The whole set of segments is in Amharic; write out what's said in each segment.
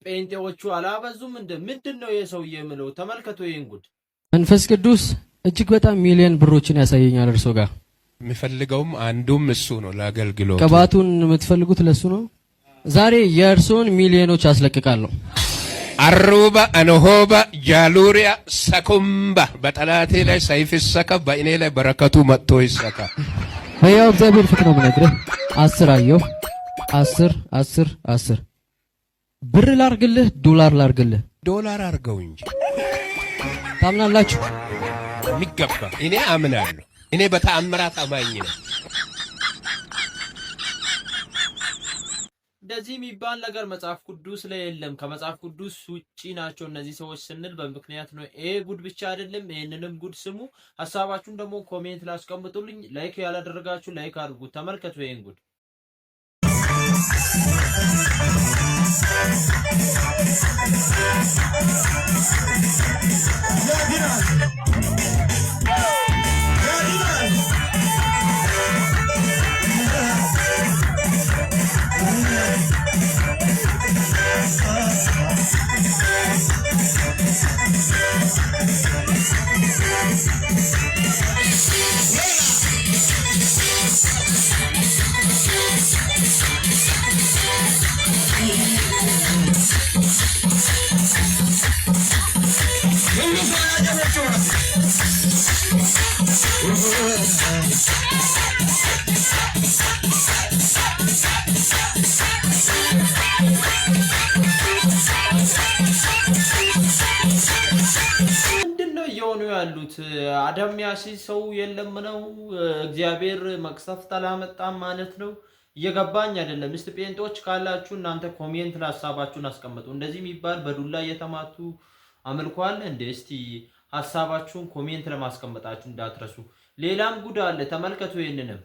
ጴንጤዎቹ አላበዙም ምንድነው የሰውዬ የምለው ተመልከቱ ይሄን ጉድ መንፈስ ቅዱስ እጅግ በጣም ሚሊዮን ብሮችን ያሳየኛል እርሶ ጋር የሚፈልገውም አንዱም እሱ ነው ለአገልግሎት ቅባቱን የምትፈልጉት ለሱ ነው ዛሬ የእርሶን ሚሊዮኖች አስለቅቃለሁ አሩባ አነሆባ ጃሉሪያ ሰኩምባ በጠላቴ ላይ ሰይፍ ይሰካ በእኔ ላይ በረከቱ መጥቶ ይሰካ በያው እግዚአብሔር ፍቅር ነው የምነግርህ 10 አየሁ 10 ብር ላርግልህ ዶላር አርገው እንጂ ታምናላችሁ የሚገባ እኔ አምናለሁ እኔ በተአምራት አማኝ ነኝ እንደዚህ የሚባል ነገር መጽሐፍ ቅዱስ ላይ የለም ከመጽሐፍ ቅዱስ ውጪ ናቸው እነዚህ ሰዎች ስንል በምክንያት ነው ጉድ ብቻ አይደለም ይሄንንም ጉድ ስሙ ሐሳባችሁን ደግሞ ኮሜንት ላይ አስቀምጡልኝ ላይክ ያላደረጋችሁ ላይክ አድርጉ ተመልከቱ ይሄን ጉድ ያሉት አዳም ያሲስ ሰው የለም ነው እግዚአብሔር መቅሰፍት አላመጣም ማለት ነው እየገባኝ አይደለም እስቲ ጴንጤዎች ካላችሁ እናንተ ኮሜንት ላይ ሐሳባችሁን አስቀምጡ እንደዚህ የሚባል በዱላ እየተማቱ አምልኳል እንዴ እስቲ ሐሳባችሁን ኮሜንት ላይ ማስቀመጣችሁ እንዳትረሱ ሌላም ጉድ አለ ተመልከቱ ይሄንንም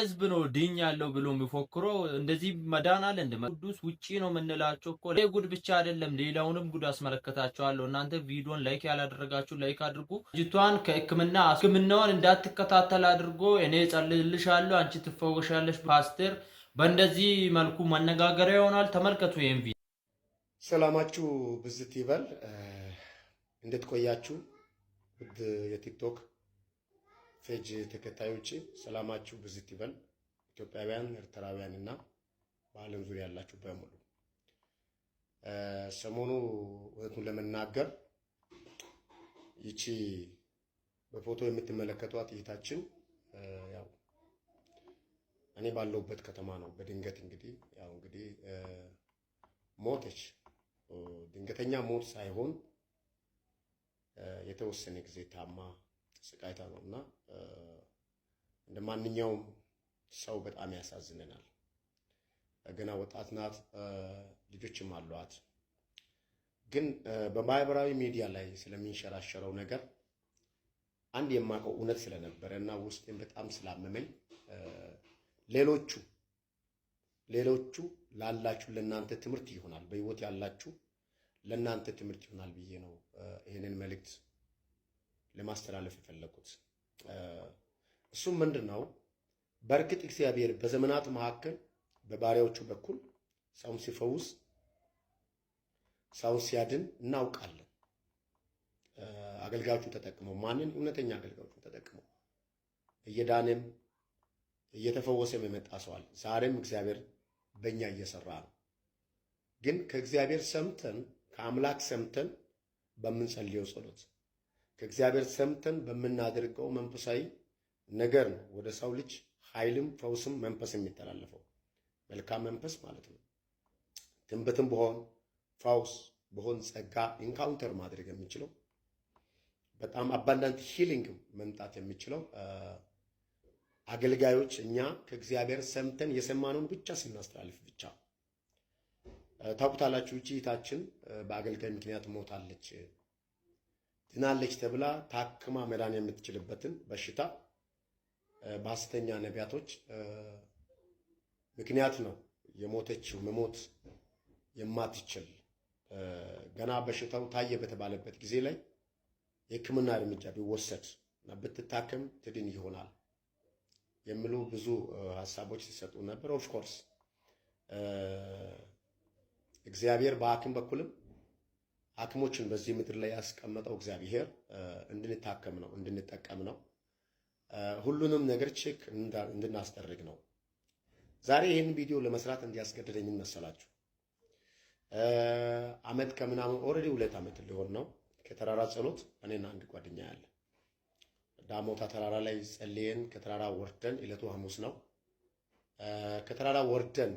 ህዝብ ነው ድኝ ያለው ብሎ የሚፎክረው። እንደዚህ መዳን አለ እንደ ቅዱስ ውጪ ነው የምንላቸው እኮ። ጉድ ብቻ አይደለም ሌላውንም ጉድ አስመለከታቸዋለሁ። እናንተ ቪዲዮን ላይክ ያላደረጋችሁ ላይክ አድርጉ። ልጅቷን ህክምናዋን እንዳትከታተል አድርጎ እኔ ጸልልሻለሁ አንቺ ትፈወሻለሽ ፓስተር በእንደዚህ መልኩ መነጋገሪያ ይሆናል። ተመልከቱ ይሄን ቪዲዮ። ሰላማችሁ ብዝት ይበል። እንዴት ቆያችሁ? ውድ የቲክቶክ ፔጅ ተከታዮች ሰላማችሁ ብዝት ይበል። ኢትዮጵያውያን፣ ኤርትራውያን እና በዓለም ዙሪያ ያላችሁ በሙሉ ሰሞኑ እውነቱን ለመናገር ይቺ በፎቶ የምትመለከቷት እህታችን ያው እኔ ባለሁበት ከተማ ነው በድንገት እንግዲህ ሞተች። ድንገተኛ ሞት ሳይሆን የተወሰነ ጊዜ ታማ ተሰቃይታ ነውና እንደ ማንኛውም ሰው በጣም ያሳዝነናል። ገና ወጣት ናት፣ ልጆችም አሏት። ግን በማህበራዊ ሚዲያ ላይ ስለሚንሸራሸረው ነገር አንድ የማውቀው እውነት ስለነበረ እና ውስጤን በጣም ስላመመኝ ሌሎቹ ላላችሁ ለናንተ ትምህርት ይሆናል፣ በህይወት ያላችሁ ለናንተ ትምህርት ይሆናል ብዬ ነው ይሄንን መልእክት ለማስተላለፍ የፈለኩት። እሱም ምንድነው? በርግጥ እግዚአብሔር በዘመናት መካከል በባሪያዎቹ በኩል ሰውን ሲፈውስ ሰውን ሲያድን እናውቃለን። አገልጋዮቹ ተጠቅመው ማንን? እውነተኛ አገልጋዮቹ ተጠቅመው እየዳነም እየተፈወሰም የመጣ ሰው አለ። ዛሬም እግዚአብሔር በእኛ እየሰራ ነው። ግን ከእግዚአብሔር ሰምተን ከአምላክ ሰምተን በምንጸልየው ጸሎት ከእግዚአብሔር ሰምተን በምናደርገው መንፈሳዊ ነገር ነው ወደ ሰው ልጅ ኃይልም ፈውስም መንፈስ የሚተላለፈው። መልካም መንፈስ ማለት ነው። ትንቢትም ቢሆን ፈውስ ቢሆን ጸጋ ኢንካውንተር ማድረግ የሚችለው በጣም አባንዳንት ሂሊንግ መምጣት የሚችለው አገልጋዮች እኛ ከእግዚአብሔር ሰምተን የሰማነውን ብቻ ስናስተላልፍ ብቻ። ታውቁታላችሁ፣ እህታችን በአገልጋይ ምክንያት ሞታለች። ድናለች ተብላ ታክማ መዳን የምትችልበትን በሽታ በሐሰተኛ ነቢያቶች ምክንያት ነው የሞተችው። መሞት የማትችል ገና በሽታው ታየ በተባለበት ጊዜ ላይ የሕክምና እርምጃ ቢወሰድ እና ብትታከም ትድን ይሆናል የሚሉ ብዙ ሐሳቦች ሲሰጡ ነበር። ኦፍ ኮርስ እግዚአብሔር በሐኪም በኩልም ሐኪሞችን በዚህ ምድር ላይ ያስቀመጠው እግዚአብሔር እንድንታከም ነው፣ እንድንጠቀም ነው፣ ሁሉንም ነገር ቼክ እንድናስደርግ ነው። ዛሬ ይህን ቪዲዮ ለመስራት እንዲያስገድደኝ መሰላችሁ? አመት ከምናምን ኦልሬዲ 2 ዓመት ሊሆን ነው ከተራራ ጸሎት እኔና አንድ ጓደኛ ያለ ዳሞታ ተራራ ላይ ጸልየን ከተራራ ወርደን ዕለቱ ሐሙስ ነው። ከተራራ ወርደን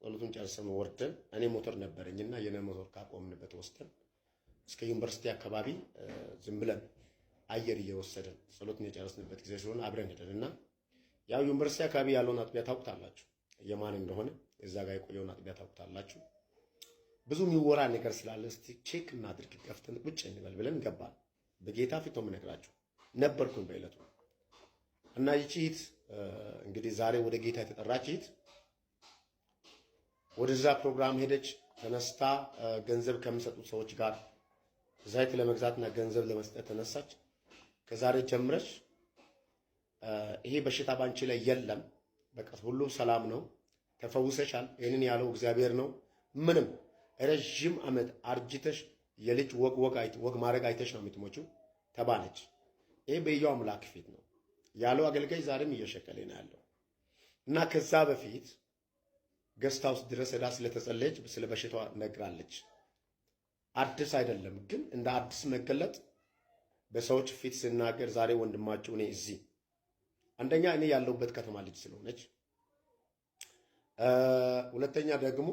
ጸሎቱን ጨርሰን ወርደን እኔ ሞተር ነበረኝና የኔ ሞተር ካቆምንበት ወስደን እስከ ዩኒቨርሲቲ አካባቢ ዝም ብለን አየር እየወሰደን ጸሎቱን የጨረስንበት ጊዜ ሲሆን አብረን ሄደንና ያው ዩኒቨርሲቲ አካባቢ ያለውን አጥቢያ ታውቁታላችሁ፣ የማን እንደሆነ እዛ ጋር የቆየውን አጥቢያ ታውቁታላችሁ። ብዙ የሚወራ ነገር ስላለ እስቲ ቼክ እናድርግ ከፍተን ቁጭ እንበል ብለን ገባን። በጌታ ፊት ነው የምነግራችሁ ነበርኩኝ በእለቱ እና ይቺ እህት እንግዲህ ዛሬ ወደ ጌታ የተጠራች እህት ወደዛ ፕሮግራም ሄደች። ተነስታ ገንዘብ ከሚሰጡት ሰዎች ጋር ዘይት ለመግዛትና ገንዘብ ለመስጠት ተነሳች። ከዛሬ ጀምረሽ ይሄ በሽታ ባንቺ ላይ የለም፣ በቃ ሁሉ ሰላም ነው፣ ተፈውሰሻል። ይሄንን ያለው እግዚአብሔር ነው። ምንም ረጅም ዓመት አርጅተሽ የልጅ ወግ ማድረግ አይተሽ ነው የምትሞቺው ተባለች። ይሄ በኢያው አምላክ ፊት ነው ያለው አገልጋይ ዛሬም እየሸከለ ነው ያለው እና ከዛ በፊት ገስት ሃውስ ድረስ ሄዳ ስለተጸለየች ስለ በሽታዋ ነግራለች። አዲስ አይደለም ግን እንደ አዲስ መገለጥ በሰዎች ፊት ስናገር ዛሬ ወንድማችሁ እኔ እዚህ አንደኛ እኔ ያለሁበት ከተማ ልጅ ስለሆነች ሁለተኛ ደግሞ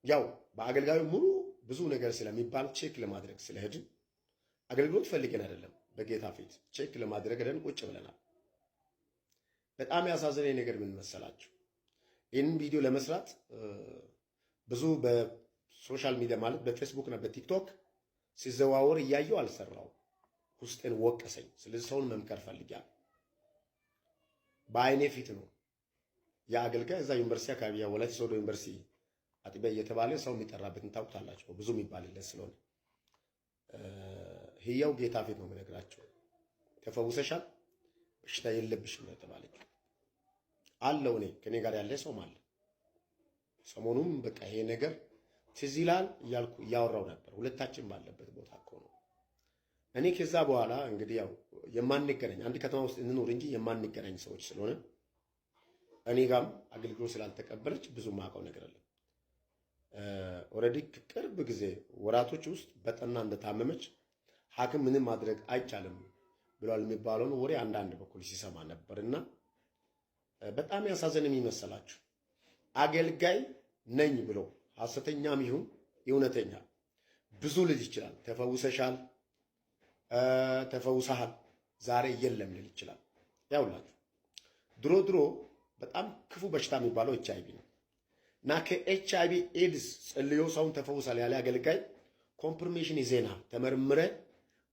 ያው በአገልጋዩ ሙሉ ብዙ ነገር ስለሚባል ቼክ ለማድረግ ስለሄድን አገልግሎት ፈልገን አይደለም፣ በጌታ ፊት ቼክ ለማድረግ ሄደን ቁጭ ብለናል። በጣም ያሳዘነኝ ነገር ምን መሰላችሁ? ይህንን ቪዲዮ ለመስራት ብዙ በሶሻል ሚዲያ ማለት በፌስቡክ እና በቲክቶክ ሲዘዋወር እያየው አልሰራው። ውስጤን ወቀሰኝ። ስለዚህ ሰውን መምከር ፈልጊያለሁ። በአይኔ ፊት ነው የአገልጋይ እዛ ዩኒቨርሲቲ አካባቢ ወላይታ ሶዶ ዩኒቨርሲቲ አጥቢያ እየተባለ ሰው የሚጠራበትን ታውቁታላችሁ። ብዙ የሚባልለት ስለሆነ ህያው ጌታ ፊት ነው የምነግራቸው። ተፈውሰሻል፣ በሽታ የለብሽም ነው የተባለችው። አለው እኔ ከኔ ጋር ያለ ሰውም አለ። ሰሞኑም በቃ ይሄ ነገር ትዝ ይላል እያልኩ እያወራው ነበር። ሁለታችን ባለበት ቦታ እኮ ነው። እኔ ከዛ በኋላ እንግዲህ ያው የማንገናኝ አንድ ከተማ ውስጥ እንኖር እንጂ የማንገናኝ ሰዎች ስለሆነ እኔ ጋም አገልግሎት ስላልተቀበለች ብዙ ማውቀው ነገር አለ። ኦልሬዲ ቅርብ ጊዜ ወራቶች ውስጥ በጠና እንደታመመች ሐኪም ምንም ማድረግ አይቻልም ብሏል የሚባለውን ወሬ አንዳንድ በኩል ሲሰማ ነበርና በጣም ያሳዘነኝ የሚመስላችሁ አገልጋይ ነኝ ብሎ ሐሰተኛም ይሁን እውነተኛ ብዙ ልጅ ይችላል። ተፈውሰሻል፣ ተፈውሰሃል፣ ዛሬ የለም ልል ይችላል። ያውላችሁ ድሮ በጣም ክፉ በሽታ የሚባለው ኤችአይቪ ነው እና ከኤችአይቪ ኤድስ ጸልዮ ሰውን ተፈውሳል ያለ አገልጋይ ኮንፍርሜሽን ይዜና ተመርምረ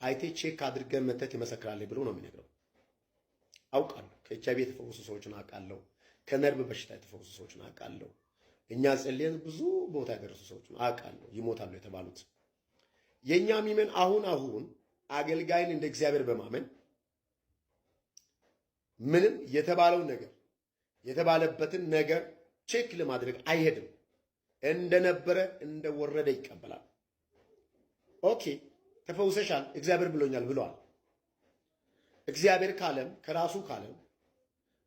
አይቴ ቼክ አድርገን መተት ይመሰክራል ብሎ ነው የሚነግረው። አውቃለሁ። ከኤችአይቪ የተፈወሱ ሰዎችን አውቃለሁ። ከነርቭ በሽታ የተፈወሱ ሰዎችን አውቃለሁ። እኛ ጸልየን ብዙ ቦታ ያደረሱ ሰዎችን አውቃለሁ። ይሞታሉ የተባሉት የኛ ሚመን አሁን አገልጋይን እንደ እግዚአብሔር በማመን ምንም የተባለውን ነገር የተባለበትን ነገር ቼክ ለማድረግ አይሄድም። እንደነበረ እንደወረደ ይቀበላል። ኦኬ ተፈውሰሻል፣ እግዚአብሔር ብሎኛል ብለዋል። እግዚአብሔር ካለም ከራሱ ካለም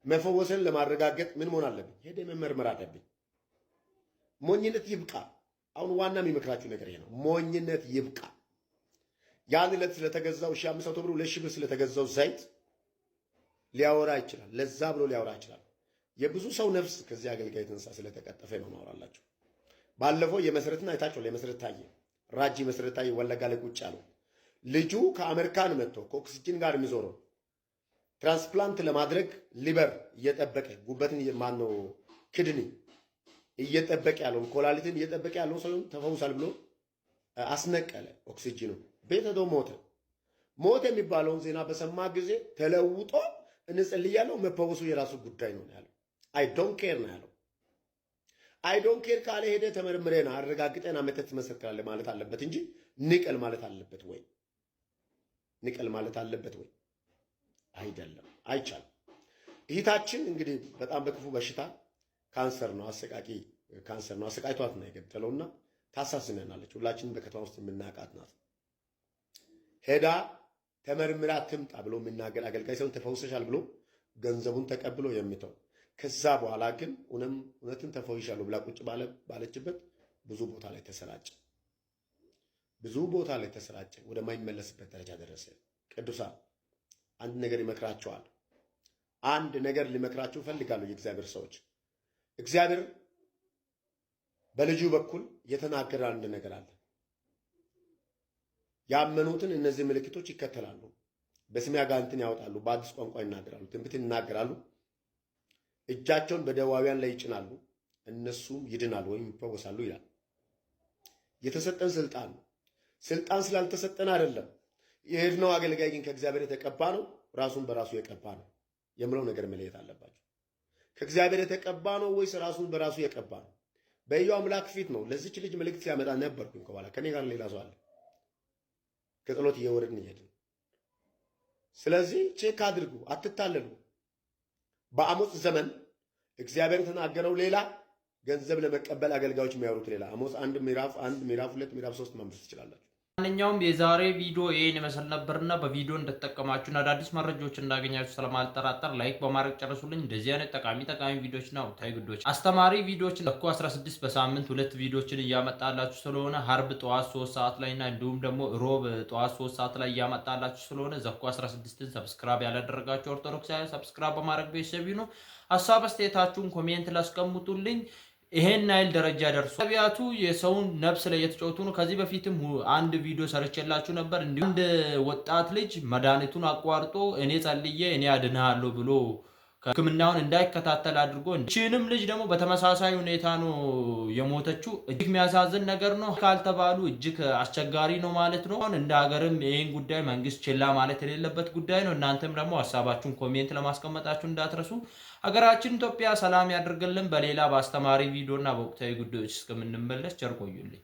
መፈወስን ለማረጋገጥ ምን መሆን አለብኝ? ሄደ መመርመር አለብኝ። ሞኝነት ይብቃ። አሁን ዋና የሚመክራችሁ ነገር ይሄ ነው። ሞኝነት ይብቃ። ያን ዕለት ስለተገዛው 1500 ብር 2000 ብር ስለተገዛው ዘይት ሊያወራ ይችላል። ለዛ ብሎ ሊያወራ ይችላል። የብዙ ሰው ነፍስ ከዚህ አገልጋይ የተነሳ ስለተቀጠፈ ነው ማወራላችሁ። ባለፈው የመሰረትና አይታችሁ ለመሰረት ታየ ራጂ መሰረት ታየ ወለጋ ላይ ቁጭ ያለው ልጁ ከአሜሪካን መጥቶ ከኦክሲጅን ጋር የሚዞረው ትራንስፕላንት ለማድረግ ሊበር እየጠበቀ ጉበትን ማነው ክድኒ እየጠበቀ ያለው ኮላሊትን እየጠበቀ ያለው ሰው ተፈውሳል ብሎ አስነቀለ። ኦክሲጅኑ ቤት ሄዶ ሞተ የሚባለውን ዜና በሰማ ጊዜ ተለውጦ እንጸልያለሁ መፈወሱ የራሱ ጉዳይ ነው ያለው። አይ ዶንት ኬር ነው ያለው። አይ ዶንት ኬር ካለ ሄደ ተመርምረና አረጋግጠና መተት ትመሰክራለህ ማለት አለበት እንጂ ንቀል ማለት አለበት ወይ? ንቀል ማለት አለበት ወይ? አይደለም፣ አይቻልም። እህታችን እንግዲህ በጣም በክፉ በሽታ ካንሰር ነው፣ አሰቃቂ ካንሰር ነው። አሰቃይቷት ነው የገደለውና ታሳዝነናለች። ሁላችንም በከተማ ውስጥ የምናውቃት ናት። ሄዳ ተመርምራ ትምጣ ብሎ የሚናገር አገልጋይ ሰውን ተፈውሰሻል ብሎ ገንዘቡን ተቀብሎ የሚተው ከዛ በኋላ ግን እውነትን ተፈውሻለሁ ብላ ቁጭ ባለችበት ብዙ ቦታ ላይ ተሰራጨ። ብዙ ቦታ ላይ ተሰራጨ። ወደማይመለስበት ደረጃ ደረሰ። ቅዱሳን አንድ ነገር ይመክራቸዋል። አንድ ነገር ሊመክራችሁ ፈልጋለሁ የእግዚአብሔር ሰዎች። እግዚአብሔር በልጁ በኩል የተናገረ አንድ ነገር አለ። ያመኑትን እነዚህ ምልክቶች ይከተላሉ። በስሜ አጋንንትን ያወጣሉ፣ በአዲስ ቋንቋ ይናገራሉ፣ ትንቢትን ይናገራሉ፣ እጃቸውን በደዋውያን ላይ ይጭናሉ፣ እነሱም ይድናሉ ወይም ይፈወሳሉ ይላል። የተሰጠን ስልጣን ነው። ስልጣን ስላልተሰጠን አይደለም። የሄድነው አገልጋይ ግን ከእግዚአብሔር የተቀባ ነው፣ ራሱን በራሱ የቀባ ነው የምለው ነገር መለየት አለባቸው። ከእግዚአብሔር የተቀባ ነው ወይስ ራሱን በራሱ የቀባ ነው? በሕያው አምላክ ፊት ነው። ለዚች ልጅ መልእክት ሲያመጣ ነበርኩኝ ከኋላ ከኔ ጋር ሌላ ሰው አለ። ከጸሎት እየወረድን እየሄድን ስለዚህ ቼክ አድርጉ፣ አትታለሉ። በአሞጽ ዘመን እግዚአብሔር የተናገረው ሌላ፣ ገንዘብ ለመቀበል አገልጋዮች የሚያወሩት ሌላ። አሞጽ 1 ምዕራፍ 1 ምዕራፍ 2 ምዕራፍ 3 ማንበብ ትችላላችሁ። ማንኛውም የዛሬ ቪዲዮ ይሄን ይመስል ነበርና በቪዲዮ እንደተጠቀማችሁና አዳዲስ መረጃዎች እንዳገኛችሁ ስለማልጠራጠር ላይክ በማድረግ ጨርሱልኝ። እንደዚህ አይነት ጠቃሚ ቪዲዮዎች ነው ታይ ጉዶች አስተማሪ ቪዲዮዎች ለኮ 16 በሳምንት 2 ቪዲዮዎችን እያመጣላችሁ ስለሆነ ሀርብ ጠዋት 3 ሰዓት ላይና እንዲሁም ደግሞ ሮብ ጠዋት 3 ሰዓት ላይ እያመጣላችሁ ስለሆነ ዘኮ 16ን ሰብስክራይብ ያላደረጋችሁ ኦርቶዶክሳውያን ሰብስክራይብ በማድረግ ቤተሰብ ነው። ሀሳብ አስተያየታችሁን ኮሜንት ላስቀምጡልኝ። ይሄን ናይል ደረጃ ደርሶ ነቢያቱ የሰውን ነፍስ ላይ የተጫወቱ ነው። ከዚህ በፊትም አንድ ቪዲዮ ሰርቼላችሁ ነበር። እንዲሁ አንድ ወጣት ልጅ መድኃኒቱን አቋርጦ እኔ ጸልዬ እኔ አድንሃለሁ ብሎ ሕክምናውን እንዳይከታተል አድርጎ እቺንም ልጅ ደግሞ በተመሳሳይ ሁኔታ ነው የሞተችው። እጅግ የሚያሳዝን ነገር ነው። ካልተባሉ እጅግ አስቸጋሪ ነው ማለት ነው። እንደ ሀገርም ይሄን ጉዳይ መንግስት ችላ ማለት የሌለበት ጉዳይ ነው። እናንተም ደግሞ ሀሳባችሁን ኮሜንት ለማስቀመጣችሁ እንዳትረሱ። ሀገራችን ኢትዮጵያ ሰላም ያደርግልን። በሌላ በአስተማሪ ቪዲዮና በወቅታዊ ጉዳዮች እስከምንመለስ ቸር ቆዩልኝ።